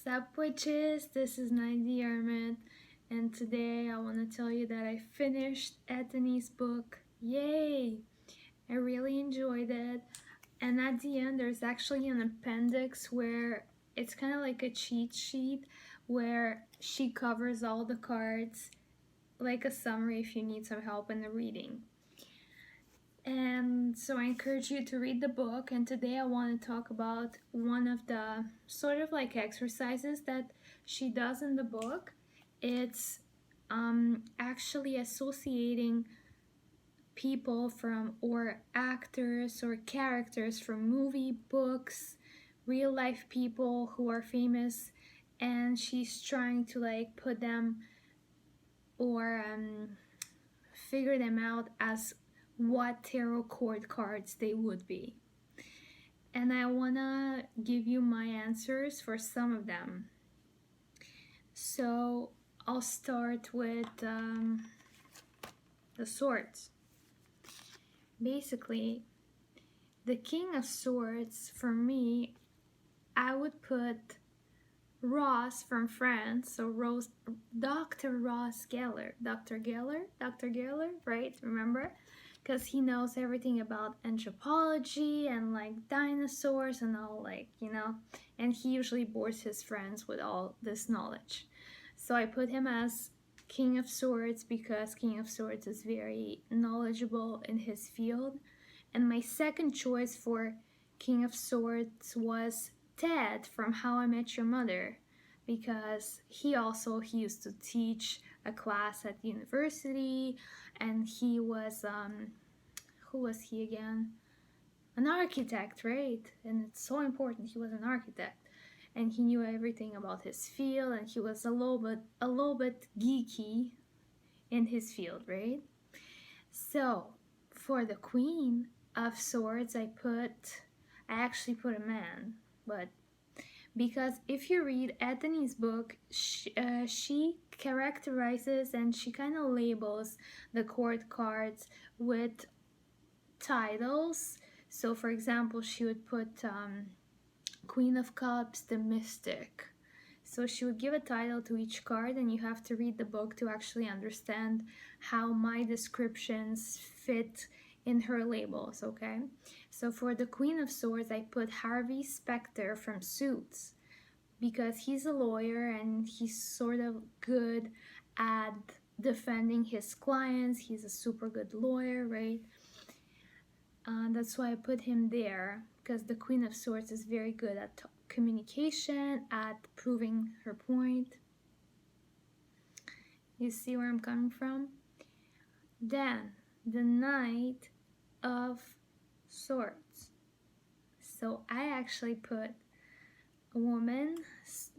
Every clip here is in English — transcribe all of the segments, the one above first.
Sup witches, this is Nighty Hermit, and today I want to tell you that I finished Anthony's book. Yay! I really enjoyed it, and at the end there's actually an appendix where it's kind of like a cheat sheet where she covers all the cards, like a summary if you need some help in the reading. And so I encourage you to read the book, and today I want to talk about one of the sort of like exercises that she does in the book. It's actually associating people from, or actors or characters from movie, books, real life people who are famous, and she's trying to like put them or figure them out as what tarot court cards they would be. And I wanna give you my answers for some of them. So I'll start with the swords. Basically, the King of Swords, for me, I would put Ross from France, so Dr. Ross Geller, Dr. Geller, right? Remember? Because he knows everything about anthropology and like dinosaurs and all, like, and he usually bores his friends with all this knowledge. So I put him as King of Swords because King of Swords is very knowledgeable in his field. And my second choice for King of Swords was Ted from How I Met Your Mother, because he used to teach a class at university, and he was who was he again? An architect, right? And it's so important. He was an architect, and he knew everything about his field, and he was a little bit geeky in his field, right? So for the Queen of Swords, I actually put a man, but because if you read Anthony's book, she characterizes and she kind of labels the court cards with titles. So for example, she would put Queen of Cups, the Mystic. So she would give a title to each card, and you have to read the book to actually understand how my descriptions fit in her labels, okay? So for the Queen of Swords, I put Harvey Specter from Suits, because he's a lawyer and he's sort of good at defending his clients. He's a super good lawyer, right? That's why I put him there, because the Queen of Swords is very good at communication, at proving her point. You see where I'm coming from? Then the Knight of Swords. So I actually put a woman,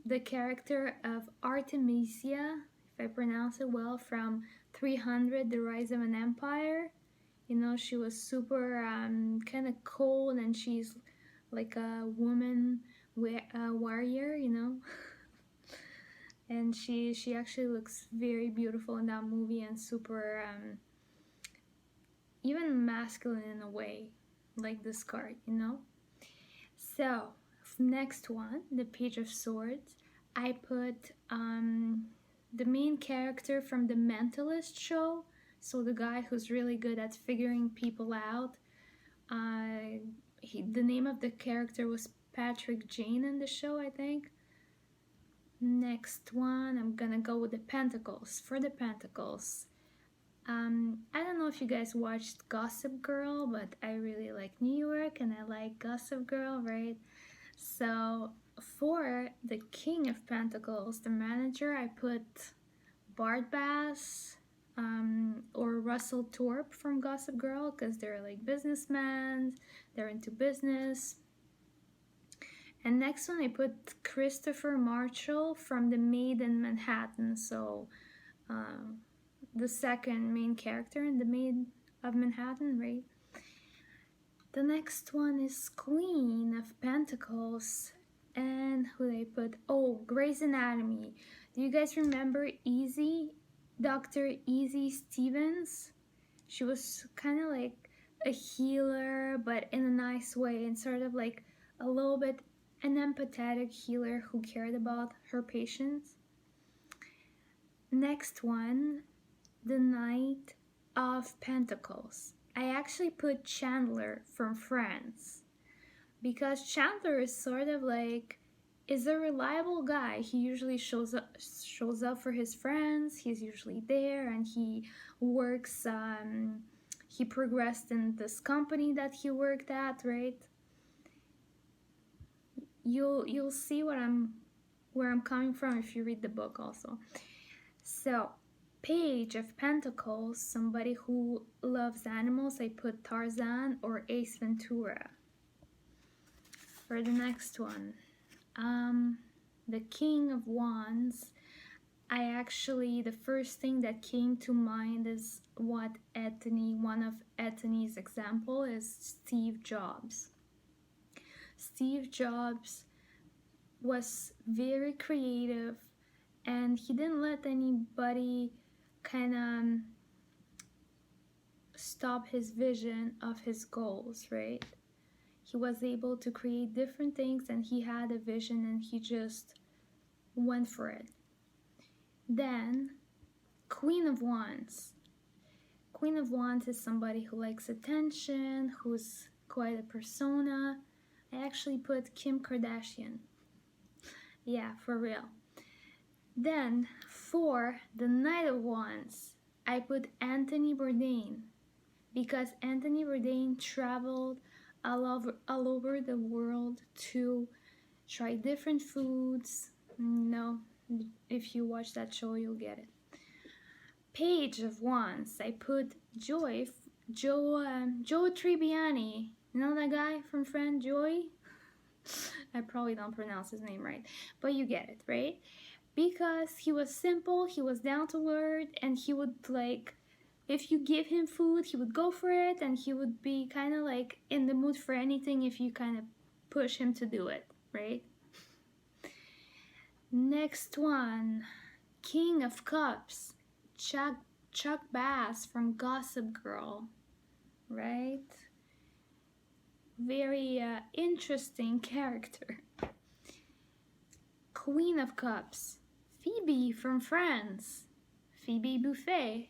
the character of Artemisia, if I pronounce it well, from 300, The Rise of an Empire. She was super kind of cold, and she's like a woman warrior, and she actually looks very beautiful in that movie, and super even masculine in a way, like this card, So next one, the Page of Swords, I put the main character from the Mentalist show. So the guy who's really good at figuring people out. The name of the character was Patrick Jane in the show, I think. Next one, I'm gonna go with the Pentacles. For the Pentacles, I don't know if you guys watched Gossip Girl, but I really like New York and I like Gossip Girl, right? So for the King of Pentacles, the manager, I put Bart Bass, or Russell Thorpe from Gossip Girl, because they're like businessmen, they're into business. And next one, I put Christopher Marshall from The Maid in Manhattan, so the second main character in The Maid of Manhattan, right? The next one is Queen of Pentacles, and who they put? Oh, Grey's Anatomy. Do you guys remember Easy? Dr. Easy Stevens? She was kind of like a healer, but in a nice way, and sort of like a little bit an empathetic healer who cared about her patients. Next one, the Knight of Pentacles. I actually put Chandler from Friends because Chandler is sort of like is a reliable guy. He usually shows up for his friends. He's usually there, and he works. He progressed in this company that he worked at, right? You'll see where I'm coming from if you read the book also. So, Page of Pentacles, somebody who loves animals. I put Tarzan or Ace Ventura. For the next one, the King of Wands. The first thing that came to mind is one of Ethany's example is Steve Jobs. Steve Jobs was very creative, and he didn't let anybody kind of stop his vision of his goals, right? He was able to create different things, and he had a vision, and he just went for it. Then, Queen of Wands. Queen of Wands is somebody who likes attention, who's quite a persona. I actually put Kim Kardashian. Yeah, for real. Then, for the Knight of Wands, I put Anthony Bourdain because Anthony Bourdain traveled all over the world to try different foods. No, if you watch that show, you'll get it. Page of Wands, I put Joe Tribbiani. You know that guy from Friends, Joey? I probably don't pronounce his name right, but you get it, right? Because he was simple, he was down to earth, and he would if you give him food, he would go for it, and he would be kind of like in the mood for anything if you kind of push him to do it, right? Next one, King of Cups, Chuck Bass from Gossip Girl, right? Very interesting character. Queen of Cups, Phoebe from Friends, Phoebe Buffay,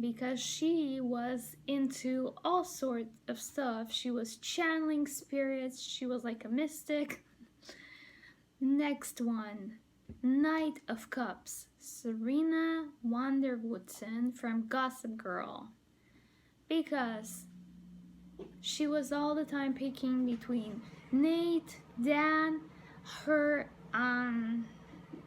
because she was into all sorts of stuff. She was channeling spirits, she was like a mystic. Next one, Knight of Cups, Serena Wander Woodson from Gossip Girl, because she was all the time picking between Nate, Dan, her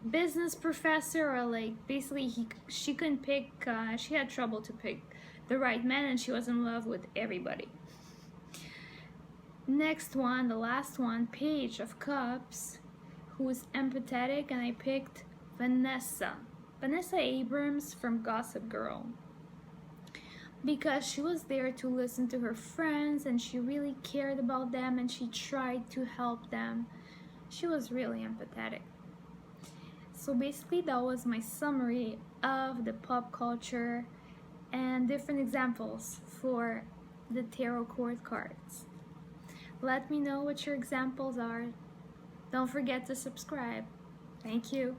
business professor, or like basically she couldn't pick, she had trouble to pick the right man, and she was in love with everybody. Next one, the last one, Page of Cups, who's empathetic, and I picked Vanessa Abrams from Gossip Girl, because she was there to listen to her friends, and she really cared about them, and she tried to help them. She was really empathetic. So basically that was my summary of the pop culture and different examples for the tarot court cards. Let me know what your examples are. Don't forget to subscribe. Thank you.